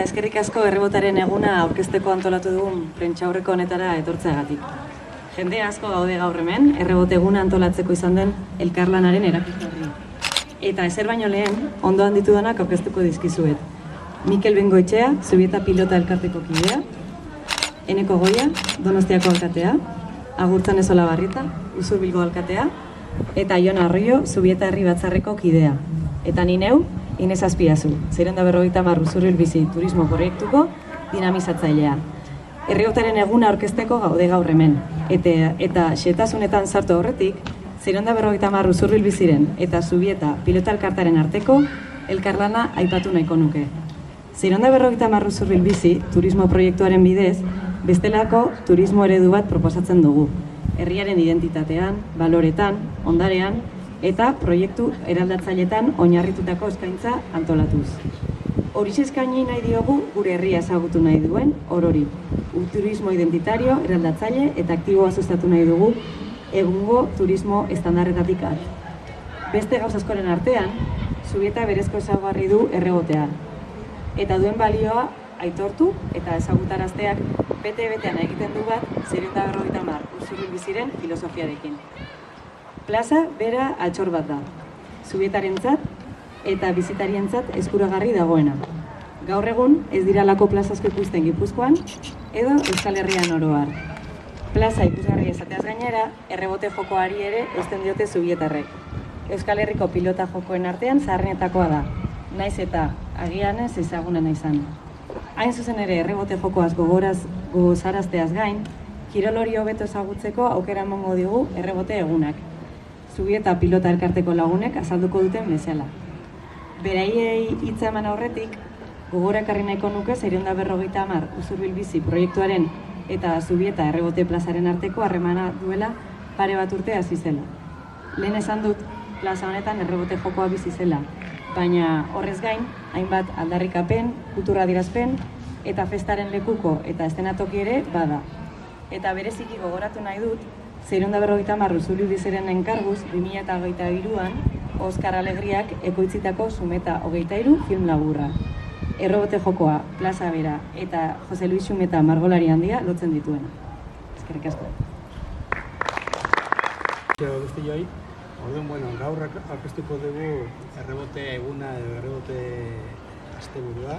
Eskerrik asko errebotaren eguna aurkezteko antolatu dugun prentsaurreko honetara etortzeagatik. Jende asko gaude gaur hemen, errebote eguna antolatzeko izan den elkarlanaren erakusgarri. Eta ezer baino lehen, ondoan ditudanak aurkeztuko dizkizuet. Mikel Bengoetxea, Zubieta Pilota Elkarteko kidea, Eneko Goia, Donostiako alkatea, Agurtzan Ezola Barrieta, Usurbilgo alkatea, eta Jon Arroio, Zubieta Herri Batzarreko kidea. Eta ni neu, Inez Azpiazu, 450 Usurbil bizi turismo proiektuko dinamizatzailea. Errebotaren eguna aurkezteko gaude gaur hemen. Eta xetasunetan sartu aurretik, 450 Usurbil biziren eta Zubieta Pilota Elkartaren arteko elkarlana aipatu nahiko nuke. 450 Usurbil bizi turismo proiektuaren bidez, bestelako turismo eredu bat proposatzen dugu. Herriaren identitatean, baloretan, ondarean, eta proiektu eraldatzailetan oinarritutako eskaintza antolatuz. Horixe eskaini nahi diogu gure herria ezagutu nahi duen orori. Turismo identitario, eraldatzaile eta aktiboa sustatu nahi dugu egungo turismo estandarretatik at. Beste gauz askoren artean, Zubieta berezko ezaugarri du errebotea. Eta duen balioa aitortu eta ezagutarazteak bete-betean egiten du bat 450 Usurbil biziren filosofiarekin. Plaza bera altxor bat da, Zubietarentzat eta bizitarientzat eskuragarri dagoena. Gaur egun ez dira lako plaza asko ikusten Gipuzkoan edo Euskal Herrian oro har. Plaza ikusgarri esateaz gainera, errebote jokoari ere eusten diote Zubietarrek. Euskal Herriko pilota jokoen artean zaharrenetakoa da, naiz eta agian ez ezaguna izan. Hain zuzen ere errebote jokoaz gogozarazteaz gain, kirol hori hobeto ezagutzeko aukera emango digu errebote egunak. Zubieta Pilota Elkarteko lagunek azalduko duten bezala. Beraiei hitza eman aurretik, gogora ekarri nahiko nuke 450 Usurbil bizi proiektuaren eta Zubieta errebote plazaren arteko harremana duela pare bat urte hasi zela. Lehen esan dut, plaza honetan errebote jokoa bizi zela, baina horrez gain, hainbat aldarrikapen, kultura adierazpen eta festaren lekuko eta eszenatoki ere bada. Eta bereziki gogoratu nahi dut, 450 Usurbil biziren enkarguz 2023an Oskar Alegriak ekoitzitako Zumeta 23 film laburra. Errebote jokoa, plaza bera eta Jose Luis Zumeta margolari handia lotzen dituena. Eskerrik asko. Gaur aurkeztuko dugu errebote eguna edo errebote asteburua.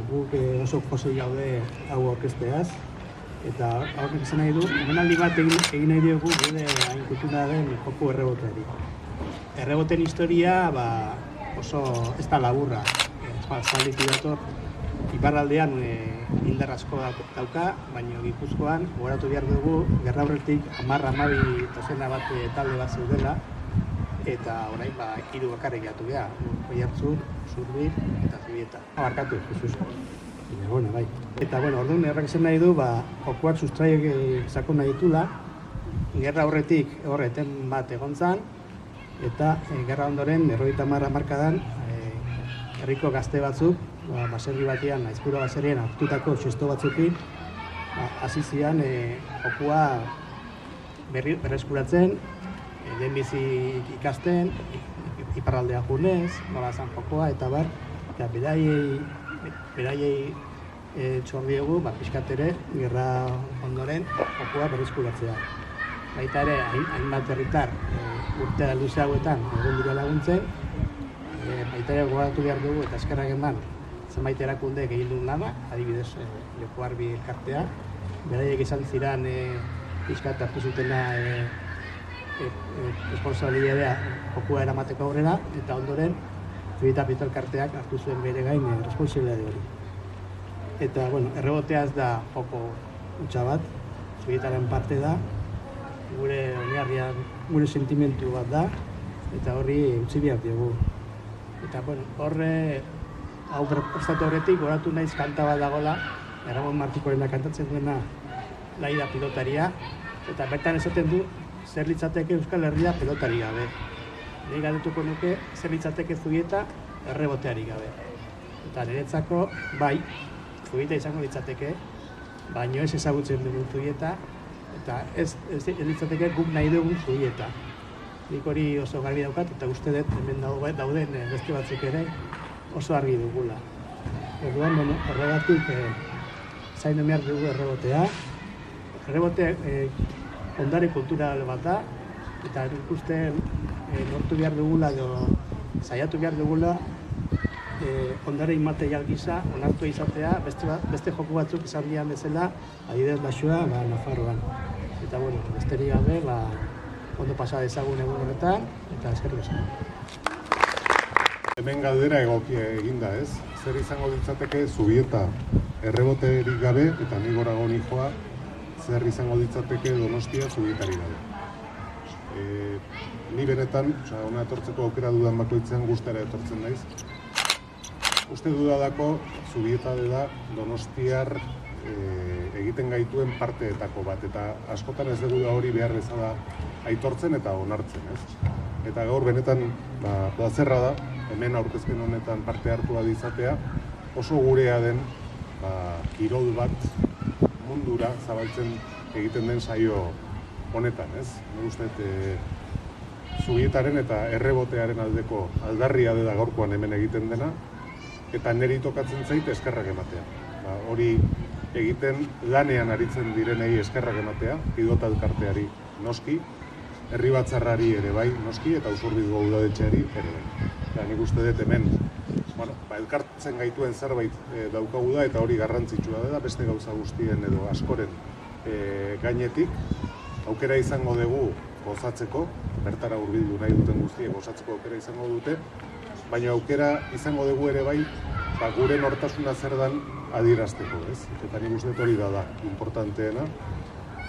Guk oso pozik gaude hau aurkezteaz. Eta horrek izan nahi du, omenaldi bat egin nahi diogu gure hain kultura den joko erreboteari. Erreboten historia oso ez da laburra. Espalditik dator, iparraldean indar asko dauka, baina Gipuzkoan gogoratu behar dugu, gerra aurretik 10-12 dozena bat talde bat zeudela, eta orain 3 bakarrik gatu behar, Oiartzun, Usurbil eta Zubieta. Barkatu, Jesus. Eta orduan errak esan nahi du, jokoak sustraiek sakon nahi ditula, gerra aurretik horreten bat egon zan, eta gerra ondoren 50 hamarkadan herriko gazte batzuk, baserri batean, Aizpuru baserrien hartutako txesto batzukin, hasi zian jokoa berreskuratzen, lehenbizi ikasten, iparraldea junez, zan jokoa, eta beraiei txordiegu, pixkat ere, gerra ondoren jokoa berreskuratzea. Baita ere, hainbat herritar urte luze hauetan egon dira laguntzen, baita ere gogoratu behar dugu eta eskerrak eman zenbait erakundeek egin duen lana, adibidez Joko Arbi elkartea, beraiek izan ziren pixkat hartu zutena responsabilidadea jokoa eramateko aurrera, eta ondoren Zubieta Pilota Elkarteak hartu zuen bere gain responsabilidade hori. Eta, errebotea ez da joko hutsa bat, Zubietaren parte da, gure oinarrian, gure sentimentu bat da, eta horri utzi behar diogu. Eta, horre, hau prestatu horretik, goratu naiz kanta bat dagoela, Ramon Martikorena kantatzen duena Laida pilotaria, eta bertan esaten du, zer litzateke Euskal Herria pilotari gabe. Nik galdetuko nuke, zer litzateke Zubieta erreboteari gabe. Eta niretzako, Zubieta izango litzateke, baino ez ezagutzen dugun Zubieta, eta ez litzateke guk nahi dugun Zubieta. Nik hori oso garbi daukat, eta uste dut hemen dauden beste batzuk ere oso argi dugula. Orduan, bueno, horregatik zain behar dugu errebotea. Errebote ondare kultural bat da, eta nik uste lortu behar dugula edo saiatu behar dugula ondare inmaterial gisa onartua izatea, beste joku batzuk izan dian bezala, adibidez Laxua, Nafarroan. Eta, bueno, besterik gabe, ondo pasa dezagun egun horretan, eta eskerrik asko. Hemen galdera egokia eginda, ez? Zer izango ditzateke Zubieta erreboterik gabe, eta ni gorago nijoa, zer izango ditzateke Donostia Zubietari gabe. Ni benetan, hona etortzeko aukera dudan bakoitzean gustara etortzen naiz. Uste dudalako Zubieta da Donostiar egiten gaituen parteetako bat, eta askotan ez dugu da hori behar bezala aitortzen eta onartzen, ez? Eta gaur benetan plazerra da, hemen aurkezpen honetan parte hartua izatea, oso gurea den kirol bat mundura zabaltzen egiten den saio honetan, ez? Nik uste Zubietaren eta errebotearen aldeko aldarria dela gaurkoan hemen egiten dena, eta niri tokatzen zait eskerrak ematea. Hori egiten lanean aritzen direnei eskerrak ematea, Pilota elkarteari noski, herri batzarrari ere bai noski, eta Usurbilgo udadetxeari ere bai. Eta nik uste dut hemen, elkartzen gaituen zerbait daukagu da, eta hori garrantzitsua da, beste gauza guztien edo askoren gainetik, aukera izango dugu gozatzeko, bertara hurbildu nahi duten guztiek gozatzeko aukera izango dute, baina aukera izango dugu ere bai, gure nortasuna zer dan adierazteko, ez? Eta nik uste dut hori da importanteena,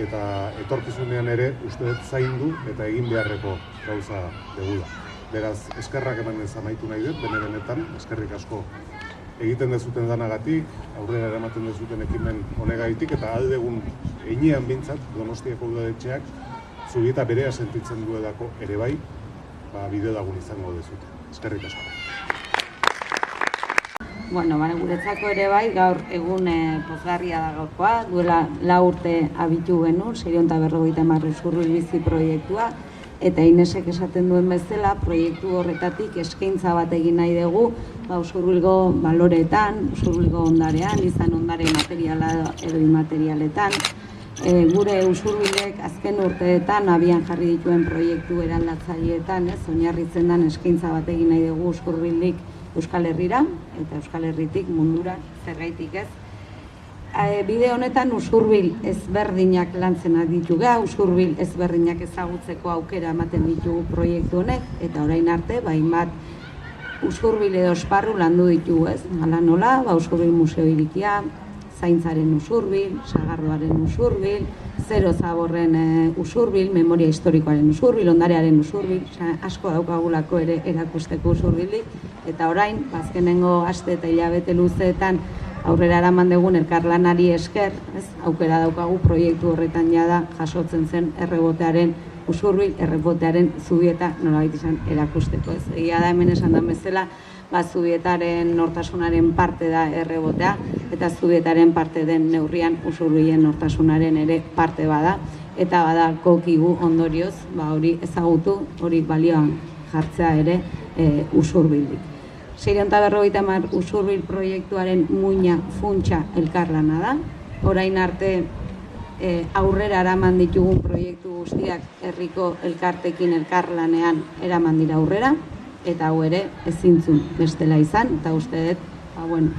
eta etorkizunean ere uste dut zaindu eta egin beharreko gauza degula. Beraz, eskerrak emanez amaitu nahi dut, benetan, eskerrik asko egiten dezuten danagatik, aurrera eramaten dezuten ekimen honegaitik, eta aldegun heinean bintzat, Donostiako udadetxeak, Zubieta berea sentitzen duelako ere bai, bide lagun izango dezute. Eskerrik asko. Bueno, guretzako ere bai, gaur egun pozgarria da gaurkoa, duela 4 urte abitu genuen, 650 usurbilbizi proiektua, eta Inesek esaten duen bezala, proiektu horretatik eskaintza bat egin nahi dugu, Usurbilgo baloreetan, Usurbilgo ondarean, izan ondare materiala edo immaterialetan, gure Usurbilek azken urteetan abian jarri dituen proiektu eraldatzaileetan, oinarritzen den eskaintza bat egin nahi dugu Usurbildik Euskal Herrira, eta Euskal Herritik mundura zergaitik ez. Bide honetan Usurbil ezberdinak lantzen ditugu, Usurbil ezberdinak ezagutzeko aukera ematen ditugu proiektu honek, eta orain arte, hainbat Usurbil edo esparru landu ditugu ez. Hala nola, Usurbil museo irikia, zaintzaren Usurbil, sagardoaren Usurbil, zero zaborren Usurbil, memoria historikoaren Usurbil, ondarearen Usurbil, asko daukagulako ere erakusteko Usurbildik, eta orain, azkenengo aste eta hilabete luzeetan aurrera eraman dugun elkarlanari esker, aukera daukagu proiektu horretan jada jasotzen zen errebotearen Usurbil, errebotearen Zubieta nolabait izan erakusteko. Egia da hemen esan den bezala, Zubietaren nortasunaren parte da errebotea, eta Zubietaren parte den neurrian Usurbilen nortasunaren ere parte bada, eta badakokigu ondorioz, hori ezagutu, hori balioan jartzea ere Usurbildik. 650 Usurbil proiektuaren muina funtsa elkarlana da, orain arte aurrera eraman ditugun proiektu guztiak herriko elkartekin elkarlanean eraman dira aurrera, eta hau ere ezintzun bestela izan, eta uste dut,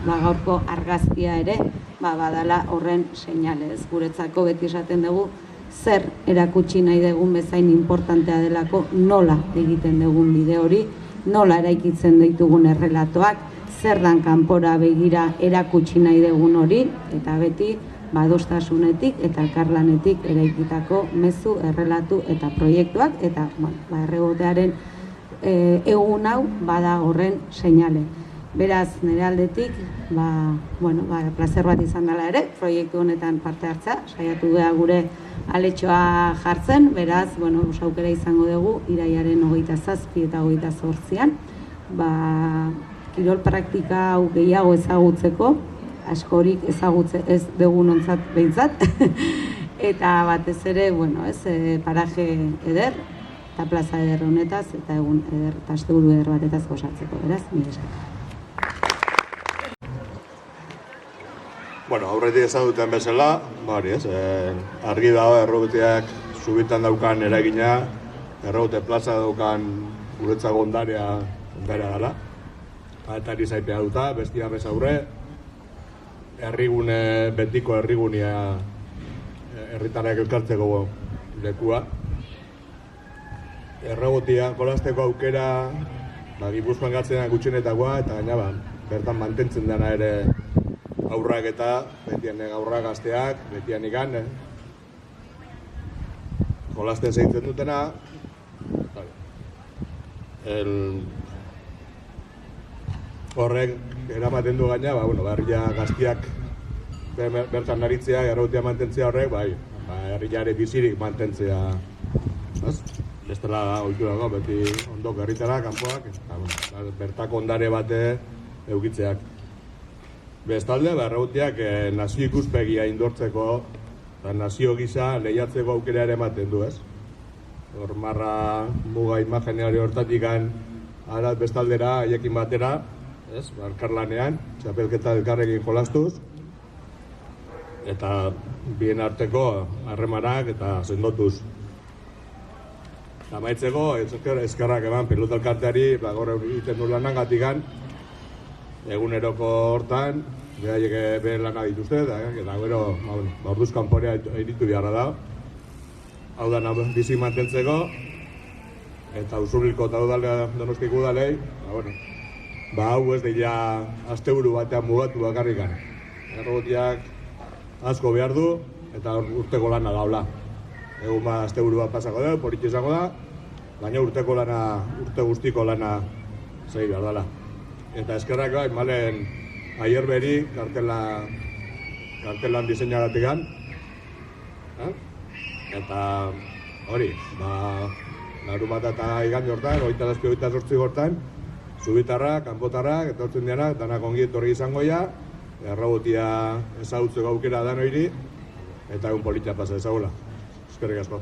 gaurko argazkia ere badala horren seinale. Guretzako beti esaten dugu zer erakutsi nahi dugun bezain importantea delako, nola egiten dugun bide hori, nola eraikitzen ditugun errelatoak, zer dan kanpora begira erakutsi nahi dugun hori, eta beti adostasunetik eta elkarlanetik eraikitako mezu, errelatu eta proiektuak, eta errebotearen egun hau bada horren seinale. Beraz, nire aldetik, plazer bat izan dela ere, proiektu honetan parte hartza, saiatu geha gure aletxoa jartzen, beraz, aukera izango dugu, iraiaren 27 eta 28an, kirol praktika hau gehiago ezagutzeko, askorik ezagutze ez dugun ontzat behintzat, eta batez ere, paraje eder, eta plaza eder honetaz, eta egun eder, eta asteburu eder batetaz gozatzeko, beraz, mire esker. Bueno, aurretik esan duten bezala, hori ez, argi dago erroboteak zubitan daukan eragina, errobote plaza daukan guretzako ondarea dela. Eta zaipea duta, bestia bez aurre, herrigune, betiko herrigunea herritarrak elkartzeko lekua. Errobotia kolasteko aukera, Gipuzkoan gatzena gutxienetakoa, eta gaina bertan mantentzen dena ere aurrak eta betian aurrak gazteak, betian ikan, jolasten segitzen dutena. Horrek eramaten du gaina, herria gaztiak bertan naritzea, errobotia mantentzea horrek, herriare bizirik mantentzea. Bestela ohitu dago, beti ondok herritara, kanpoak, bertako ondare bate eukitzeak. Bestalde, errobotiak nazio ikuspegia indortzeko, nazio gisa lehiatzeko aukera ere ematen du, ez? Marra muga imaginari hortatikan arat bestaldera, haiekin batera, ez? Elkarlanean, txapelketa elkarrekin jolastuz, eta bien arteko harremanak eta sendotuz. Amaitzeko, eskerrak eman pilota elkarteari, gaur egiten du lanangatikan, eguneroko hortan, behaiek bere lana dituzte, eta gero, orduz kanporea iritu beharra da. Hau da, bizi mantentzeko, eta Usurbilko eta Donostiko udalei, hau ez dira asteburu batean mugatu bakarrikan. Errobotiak asko behar du, eta urteko lana daula. Egun asteburu bat pasako da, politxe izango da, baina urteko lana, urte guztiko lana segi behar dela. Eta eskerrak malen aierberi kartelan diseinagatikan. Eta hori, larunbat eta igande hortan, 27-28 hortan, Zubitarra, kanpotarrak, etortzen dianak, danak ongi etorri izango ja, errobotia ezagutzeko aukera da noiri, eta egun politia pasa ezagula. Eskerrik asko.